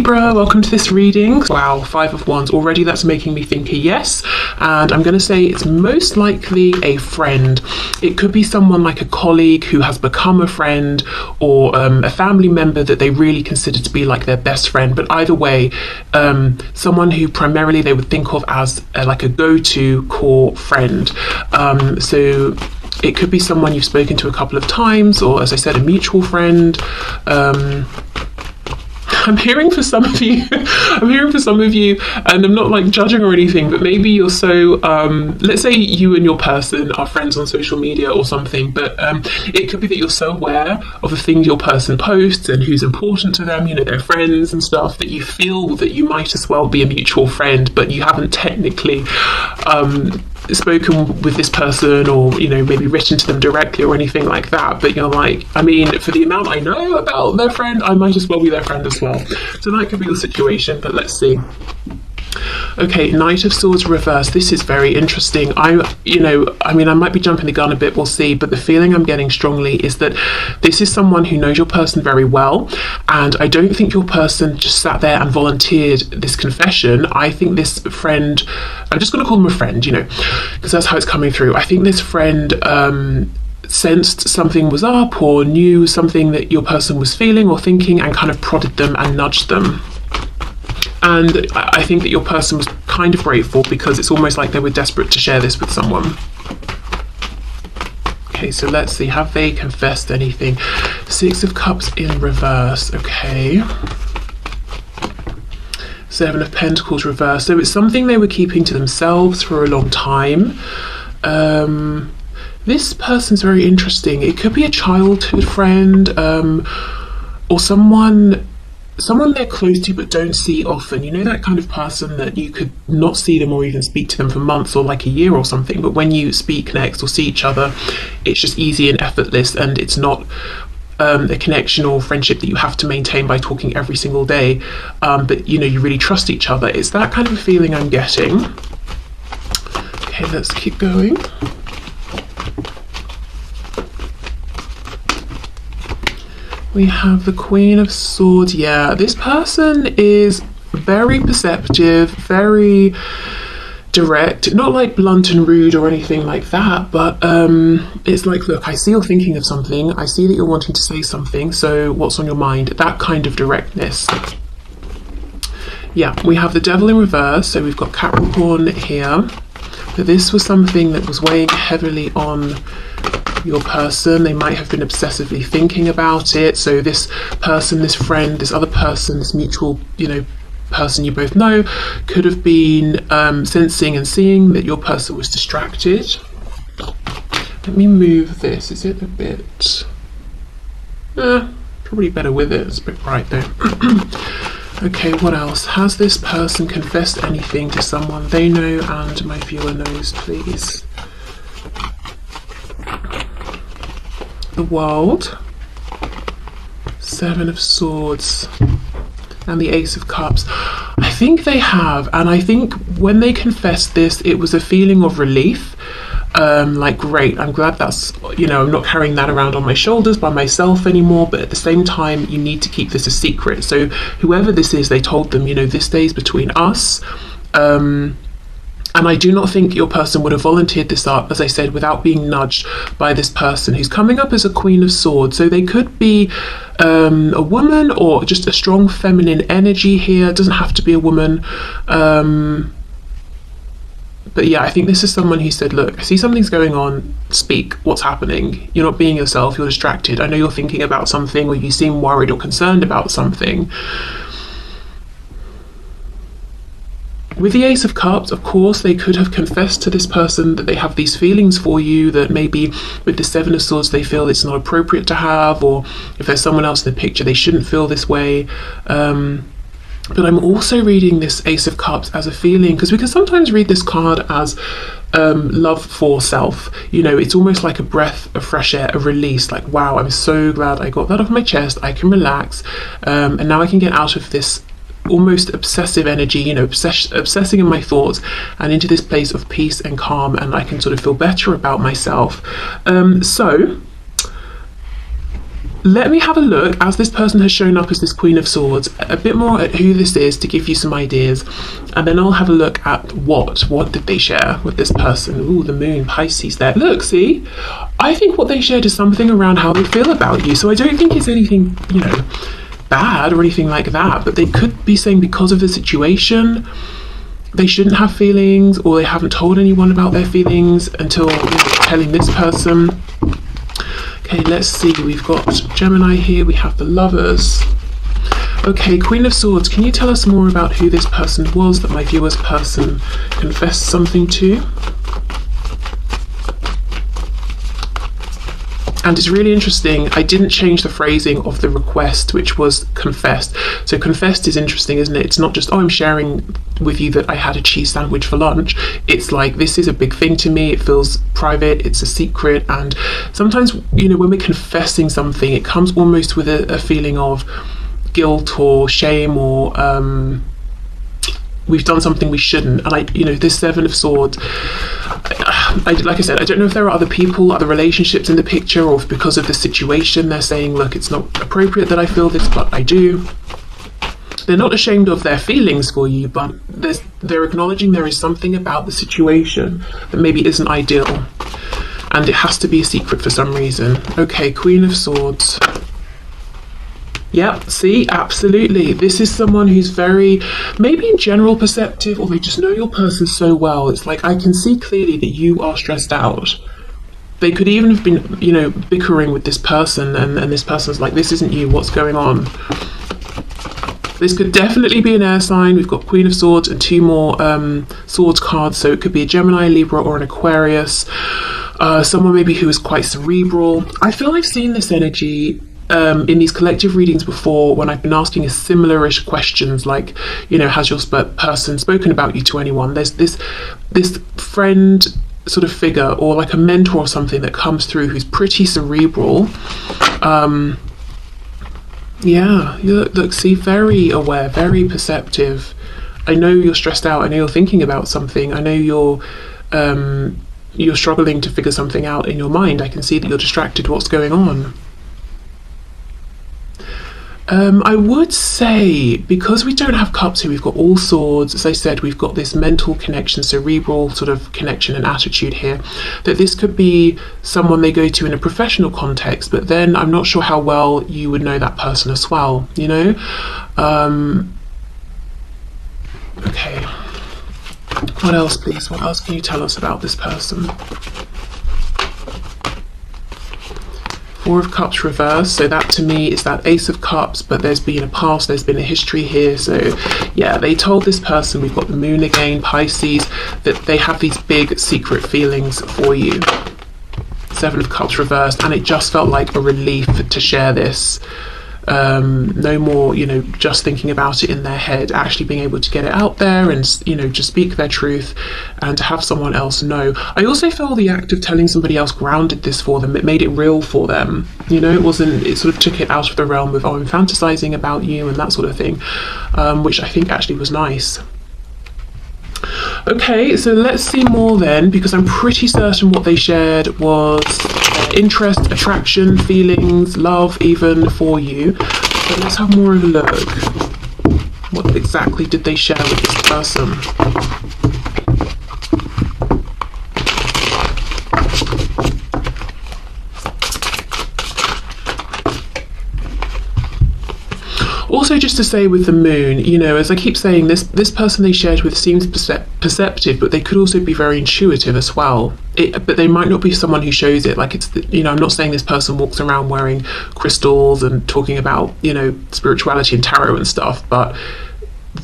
Libra, welcome to this reading. Wow, 5 of Wands already, that's making me think a yes, and I'm going to say it's most likely a friend. It could be someone like a colleague who has become a friend, or a family member that they really consider to be like their best friend, but either way, someone who primarily they would think of as like a go-to core friend. So it could be someone you've spoken to a couple of times, or as I said, a mutual friend. I'm hearing for some of you, and I'm not like judging or anything, but maybe you're so, let's say you and your person are friends on social media or something, but it could be that you're so aware of the things your person posts and who's important to them, you know, their friends and stuff, that you feel that you might as well be a mutual friend, but you haven't technically spoken with this person, or you know, maybe written to them directly or anything like that, but you're like, I mean, for the amount I know about their friend, I might as well be their friend as well. So that could be the situation, but let's see. Okay, Knight of Swords reverse. This is very interesting. I might be jumping the gun a bit, we'll see, but the feeling I'm getting strongly is that this is someone who knows your person very well, and I don't think your person just sat there and volunteered this confession. I think this friend, I'm just going to call them a friend, you know, because that's how it's coming through. I think this friend sensed something was up, or knew something that your person was feeling or thinking, and kind of prodded them and nudged them. And I think that your person was kind of grateful, because it's almost like they were desperate to share this with someone. Okay, so let's see, have they confessed anything? 6 of Cups in reverse, okay. 7 of Pentacles reverse. So it's something they were keeping to themselves for a long time. This person's very interesting. It could be a childhood friend, or someone they're close to but don't see often. You know, that kind of person that you could not see them or even speak to them for months or like a year or something, but when you speak next or see each other, it's just easy and effortless, and it's not a connection or friendship that you have to maintain by talking every single day, but you know, you really trust each other. It's that kind of a feeling I'm getting. Okay, let's keep going. We have the Queen of Swords. Yeah, this person is very perceptive, very direct, not like blunt and rude or anything like that, but it's like, look, I see you're thinking of something, I see that you're wanting to say something, so what's on your mind? That kind of directness. Yeah, we have the Devil in reverse, so we've got Capricorn here, but this was something that was weighing heavily on your person. They might have been obsessively thinking about it. So this person, this friend, this other person, this mutual, you know, person you both know, could have been sensing and seeing that your person was distracted. Let me move this. Is it a bit probably better with it? It's a bit bright though. Okay, what else? Has this person confessed anything to someone they know and my viewer knows, please? The World, 7 of Swords, and the Ace of Cups. I think they have, and I think when they confessed this, it was a feeling of relief. Like, great, I'm glad that's, you know, I'm not carrying that around on my shoulders by myself anymore, but at the same time, you need to keep this a secret. So whoever this is, they told them, you know, this stays between us. And I do not think your person would have volunteered this up, as I said, without being nudged by this person who's coming up as a Queen of Swords. So they could be a woman, or just a strong feminine energy here. It doesn't have to be a woman. But yeah, I think this is someone who said, look, I see something's going on, speak, what's happening? You're not being yourself, you're distracted. I know you're thinking about something, or you seem worried or concerned about something. With the Ace of Cups, of course, they could have confessed to this person that they have these feelings for you, that maybe with the 7 of Swords they feel it's not appropriate to have, or if there's someone else in the picture, they shouldn't feel this way. But I'm also reading this Ace of Cups as a feeling, because we can sometimes read this card as love for self. You know, it's almost like a breath of fresh air, a release, like, wow, I'm so glad I got that off my chest, I can relax, and now I can get out of this almost obsessive energy, you know, obsessing in my thoughts, and into this place of peace and calm, and I can sort of feel better about myself. So let me have a look, as this person has shown up as this Queen of Swords, a bit more at who this is to give you some ideas, and then I'll have a look at what did they share with this person. Ooh, the moon, Pisces there. Look, see? I think what they shared is something around how they feel about you, so I don't think it's anything, you know, bad or anything like that, but they could be saying because of the situation, they shouldn't have feelings, or they haven't told anyone about their feelings until, you know, telling this person. Okay, let's see, we've got Gemini here, we have the Lovers. Okay, Queen of Swords, can you tell us more about who this person was that my viewer's person confessed something to? And it's really interesting, I didn't change the phrasing of the request, which was confessed. So confessed is interesting, isn't it? It's not just, oh, I'm sharing with you that I had a cheese sandwich for lunch. It's like, this is a big thing to me, it feels private, it's a secret. And sometimes, you know, when we're confessing something, it comes almost with a feeling of guilt or shame, or we've done something we shouldn't. And you know, this Seven of Swords, like I said, I don't know if there are other people, other relationships in the picture, or if because of the situation they're saying, look, it's not appropriate that I feel this, but I do. They're not ashamed of their feelings for you, but they're acknowledging there is something about the situation that maybe isn't ideal, and it has to be a secret for some reason. Okay, Queen of Swords. Yep, see, absolutely. This is someone who's very, maybe in general perceptive, or they just know your person so well. It's like, I can see clearly that you are stressed out. They could even have been, you know, bickering with this person, and this person's like, this isn't you, what's going on? This could definitely be an air sign. We've got Queen of Swords and two more swords cards, so it could be a Gemini, Libra, or an Aquarius. Someone maybe who is quite cerebral. I feel I've seen this energy in these collective readings before, when I've been asking similar-ish questions, like, you know, has your person spoken about you to anyone? There's this friend sort of figure, or like a mentor or something that comes through who's pretty cerebral. Yeah, you look, see, very aware, very perceptive. I know you're stressed out, I know you're thinking about something, I know you're struggling to figure something out in your mind. I can see that you're distracted. What's going on? I would say, because we don't have cups here, we've got all swords. As I said, we've got this mental connection, cerebral sort of connection and attitude here, that this could be someone they go to in a professional context, but then I'm not sure how well you would know that person as well, you know? Okay. What else, please? What else can you tell us about this person? Four of Cups reversed, so that to me is that Ace of Cups, but there's been a past, there's been a history here. So yeah, they told this person, we've got the Moon again, Pisces, that they have these big secret feelings for you. Seven of Cups reversed, and it just felt like a relief to share this. No more, you know, just thinking about it in their head, actually being able to get it out there and, you know, just speak their truth and to have someone else know. I also feel the act of telling somebody else grounded this for them. It made it real for them, you know. It sort of took it out of the realm of, oh, I'm fantasizing about you and that sort of thing, which I think actually was nice. Okay, so let's see more then, because I'm pretty certain what they shared was interest, attraction, feelings, love even for you. So let's have more of a look. What exactly did they share with this person? Also, just to say with the Moon, you know, as I keep saying, this person they shared with seems perceptive, but they could also be very intuitive as well. But they might not be someone who shows it. Like, it's, you know, I'm not saying this person walks around wearing crystals and talking about, you know, spirituality and tarot and stuff, but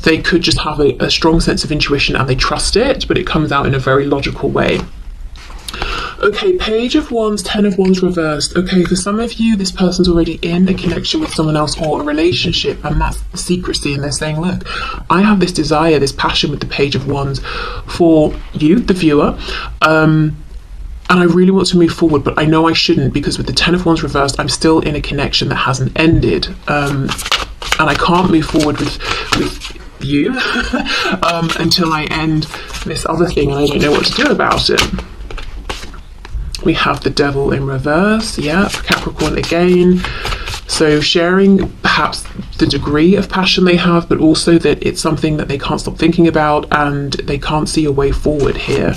they could just have a strong sense of intuition and they trust it, but it comes out in a very logical way. Okay, Page of Wands, Ten of Wands reversed. Okay, for some of you, this person's already in a connection with someone else or a relationship, and that's the secrecy, and they're saying, look, I have this desire, this passion with the Page of Wands for you, the viewer, and I really want to move forward, but I know I shouldn't, because with the Ten of Wands reversed, I'm still in a connection that hasn't ended, and I can't move forward with you until I end this other thing, and I don't know what to do about it. We have the Devil in reverse, yeah, Capricorn again. So sharing perhaps the degree of passion they have, but also that it's something that they can't stop thinking about and they can't see a way forward here.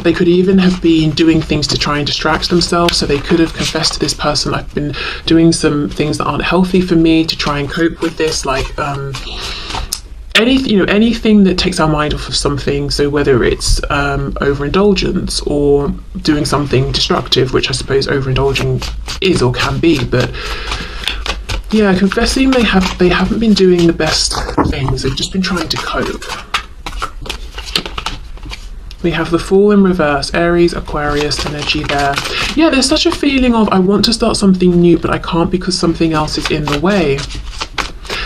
They could even have been doing things to try and distract themselves. So they could have confessed to this person, I've been doing some things that aren't healthy for me to try and cope with this, like anything that takes our mind off of something. So whether it's overindulgence or doing something destructive, which I suppose overindulging is or can be, but yeah, confessing they haven't been doing the best things. They've just been trying to cope. We have the Fool in reverse, Aries, Aquarius energy there. Yeah, there's such a feeling of I want to start something new, but I can't because something else is in the way.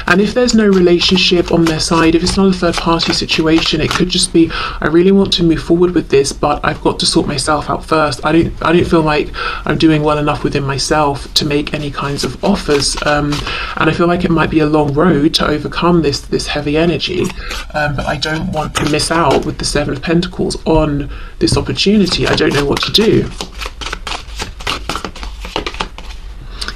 And if there's no relationship on their side, if it's not a third party situation, it could just be, I really want to move forward with this, but I've got to sort myself out first. I don't feel like I'm doing well enough within myself to make any kinds of offers. And I feel like it might be a long road to overcome this heavy energy. But I don't want to miss out with the Seven of Pentacles on this opportunity. I don't know what to do.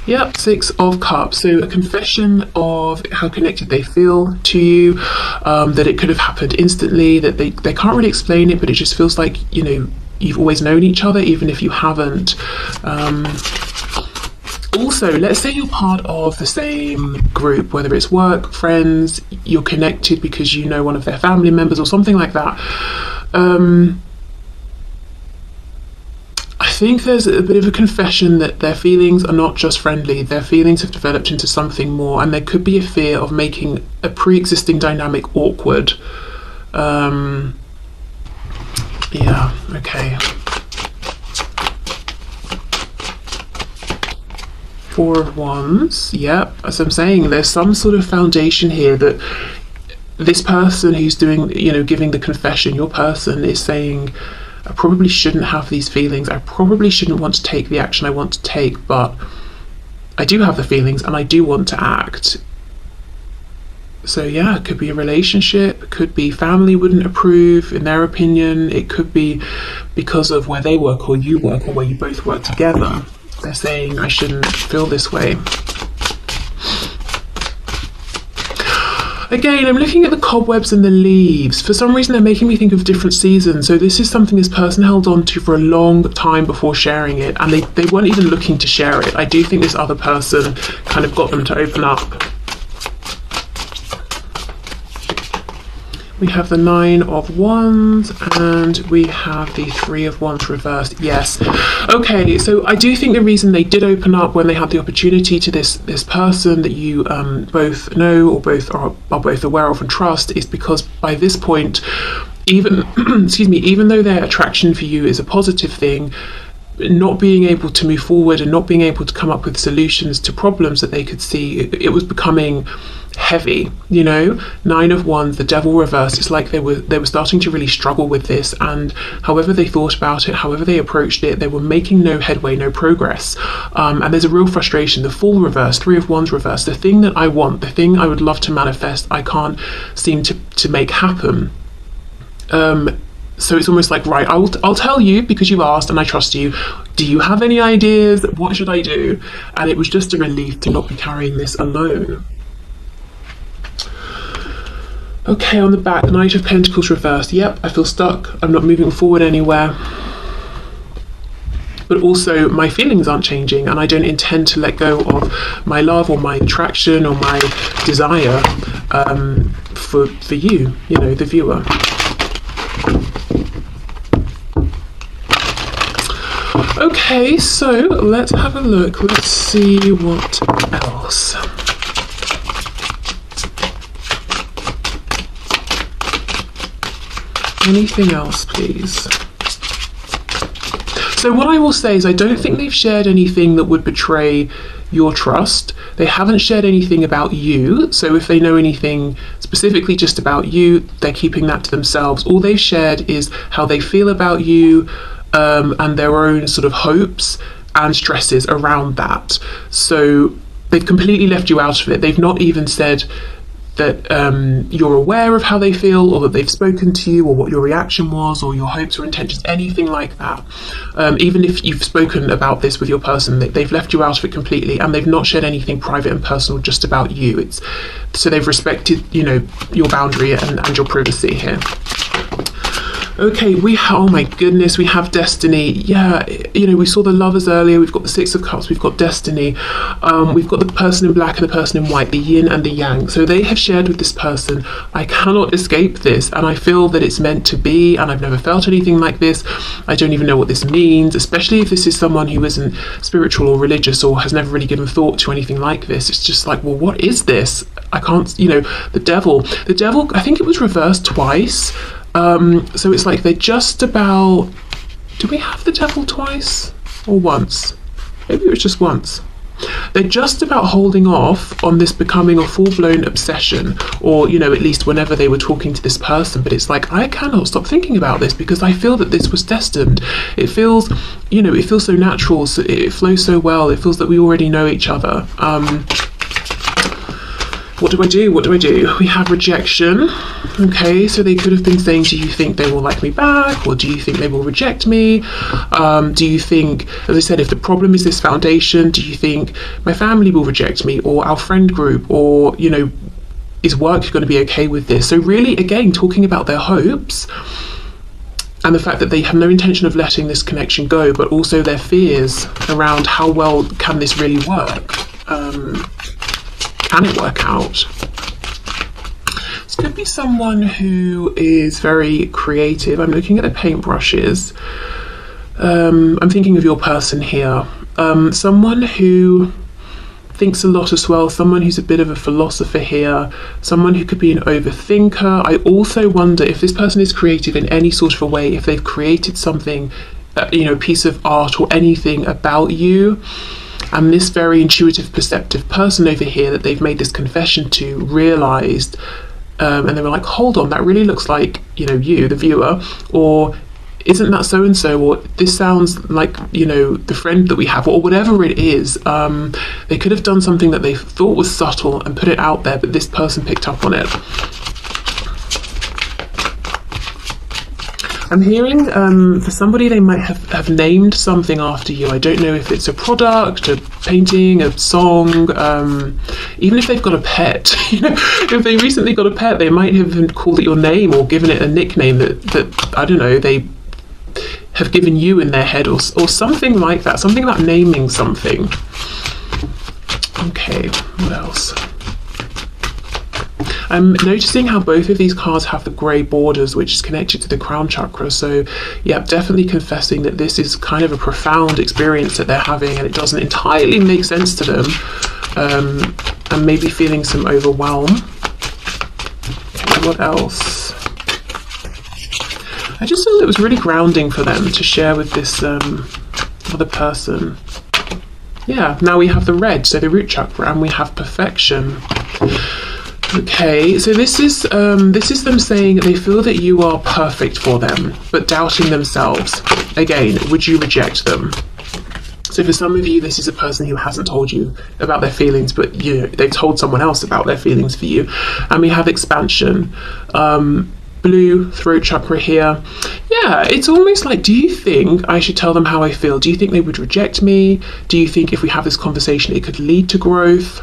Yep, Six of Cups. So a confession of how connected they feel to you, that it could have happened instantly, that they can't really explain it, but it just feels like, you know, you've always known each other, even if you haven't. Also, let's say you're part of the same group, whether it's work, friends, you're connected because you know one of their family members or something like that. I think there's a bit of a confession that their feelings are not just friendly, their feelings have developed into something more, and there could be a fear of making a pre-existing dynamic awkward. Yeah, okay. Four of Wands, yep, as I'm saying, there's some sort of foundation here that this person who's doing, you know, giving the confession, your person is saying, I probably shouldn't have these feelings. I probably shouldn't want to take the action I want to take, but I do have the feelings and I do want to act. So yeah, it could be a relationship, it could be family wouldn't approve in their opinion, it could be because of where they work or you work or where you both work together. They're saying I shouldn't feel this way. Again, I'm looking at the cobwebs and the leaves. For some reason, they're making me think of different seasons. So this is something this person held on to for a long time before sharing it, and they weren't even looking to share it. I do think this other person kind of got them to open up. We have the Nine of Wands and we have the Three of Wands reversed. Yes. Okay, so I do think the reason they did open up when they had the opportunity to this person that you both know or both are both aware of and trust is because by this point, even even though their attraction for you is a positive thing, not being able to move forward and not being able to come up with solutions to problems that they could see, it was becoming heavy, you know. Nine of Wands, the Devil reversed. It's like they were starting to really struggle with this, and however they thought about it, however they approached it, they were making no headway, no progress. And there's a real frustration. The Fool reversed, Three of Wands reversed. The thing that I want, the thing I would love to manifest, I can't seem to make happen. So it's almost like, right, I'll tell you because you've asked and I trust you. Do you have any ideas? What should I do? And it was just a relief to not be carrying this alone. Okay, on the back, Knight of Pentacles reversed. Yep, I feel stuck. I'm not moving forward anywhere. But also my feelings aren't changing and I don't intend to let go of my love or my attraction or my desire for you, you know, the viewer. Okay, so let's have a look. Let's see what else. Anything else, please? So what I will say is I don't think they've shared anything that would betray your trust. They haven't shared anything about you. So if they know anything specifically just about you, they're keeping that to themselves. All they've shared is how they feel about you, and their own sort of hopes and stresses around that. So they've completely left you out of it. They've not even said that you're aware of how they feel, or that they've spoken to you, or what your reaction was, or your hopes or intentions, anything like that. Even if you've spoken about this with your person, they've left you out of it completely, and they've not shared anything private and personal just about you. So they've respected, you know, your boundary and your privacy here. Okay, oh my goodness, we have destiny. Yeah, you know, we saw the lovers earlier. We've got the Six of Cups. We've got destiny. We've got the person in black and the person in white, the yin and the yang. So they have shared with this person, I cannot escape this, and I feel that it's meant to be, and I've never felt anything like this. I don't even know what this means, especially if this is someone who isn't spiritual or religious, or has never really given thought to anything like this. It's just like, well, what is this? I can't, you know, the devil, I think it was reversed twice. So it's like they're just about, do we have the devil twice or once? Maybe it was just once. They're just about holding off on this becoming a full-blown obsession, or, you know, at least whenever they were talking to this person. But it's like, I cannot stop thinking about this because I feel that this was destined. It feels, you know, it feels so natural, so it flows so well. It feels that we already know each other. What do I do? What do I do? We have rejection. Okay, so they could have been saying, do you think they will like me back? Or do you think they will reject me? Do you think, as I said, if the problem is this foundation, do you think my family will reject me, or our friend group, or, you know, is work going to be okay with this? So really, again, talking about their hopes and the fact that they have no intention of letting this connection go, but also their fears around how well can this really work? Can it work out? This could be someone who is very creative. I'm looking at the paintbrushes. I'm thinking of your person here. Someone who thinks a lot as well, someone who's a bit of a philosopher here, someone who could be an overthinker. I also wonder if this person is creative in any sort of a way, if they've created something, you know, a piece of art or anything about you. And this very intuitive, perceptive person over here that they've made this confession to realised, and they were like, hold on, that really looks like, you know, you, the viewer, or isn't that so-and-so, or this sounds like, you know, the friend that we have, or whatever it is. They could have done something that they thought was subtle and put it out there, but this person picked up on it. I'm hearing for somebody, they might have named something after you. I don't know if it's a product, a painting, a song, even if they've got a pet. You know, if they recently got a pet, they might have called it your name or given it a nickname that I don't know, they have given you in their head, or something like that, something about naming something. Okay, what else? I'm noticing how both of these cards have the grey borders, which is connected to the crown chakra. So yeah, definitely confessing that this is kind of a profound experience that they're having, and it doesn't entirely make sense to them, and maybe feeling some overwhelm. Okay, what else? I just feel it was really grounding for them to share with this other person. Yeah, now we have the red, so the root chakra, and we have perfection. Okay, so this is them saying they feel that you are perfect for them, but doubting themselves. Again, would you reject them? So for some of you, this is a person who hasn't told you about their feelings, but you know, they've told someone else about their feelings for you. And we have expansion. Blue throat chakra here. Yeah, it's almost like, do you think I should tell them how I feel? Do you think they would reject me? Do you think if we have this conversation, it could lead to growth?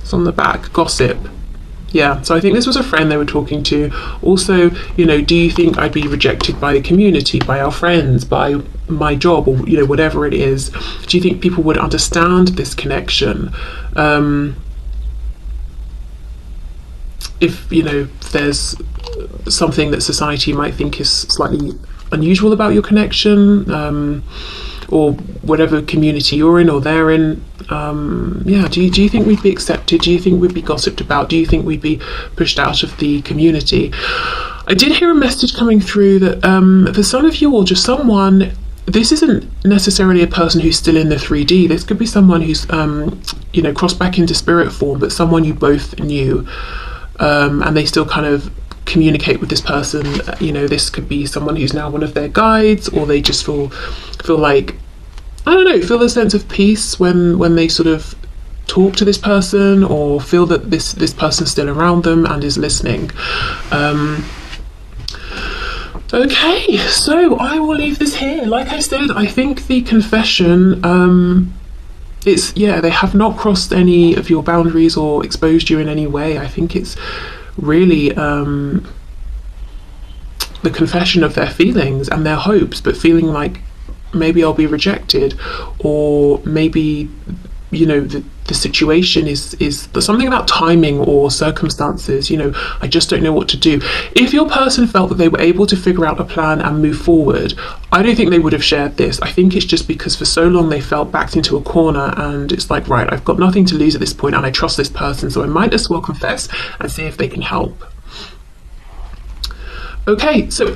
It's on the back, gossip. Yeah, so I think this was a friend they were talking to. Also, you know, do you think I'd be rejected by the community, by our friends, by my job, or, you know, whatever it is? Do you think people would understand this connection? If, you know, there's something that society might think is slightly unusual about your connection, or whatever community you're in or they're in, yeah, do you think we'd be accepted? Do you think we'd be gossiped about? Do you think we'd be pushed out of the community? I did hear a message coming through that for some of you, or just someone, this isn't necessarily a person who's still in the 3D. This could be someone who's, you know, crossed back into spirit form, but someone you both knew, and they still kind of communicate with this person. You know, this could be someone who's now one of their guides, or they just feel like, I don't know, feel a sense of peace when they sort of talk to this person or feel that this person's still around them and is listening. Okay, so I will leave this here. Like I said, I think the confession, it's, yeah, they have not crossed any of your boundaries or exposed you in any way. I think it's really the confession of their feelings and their hopes, but feeling like maybe I'll be rejected, or maybe, you know, the situation is something about timing or circumstances. You know, I just don't know what to do. If your person felt that they were able to figure out a plan and move forward, I don't think they would have shared this. I think it's just because for so long they felt backed into a corner, and it's like, right, I've got nothing to lose at this point and I trust this person, so I might as well confess and see if they can help. Okay, so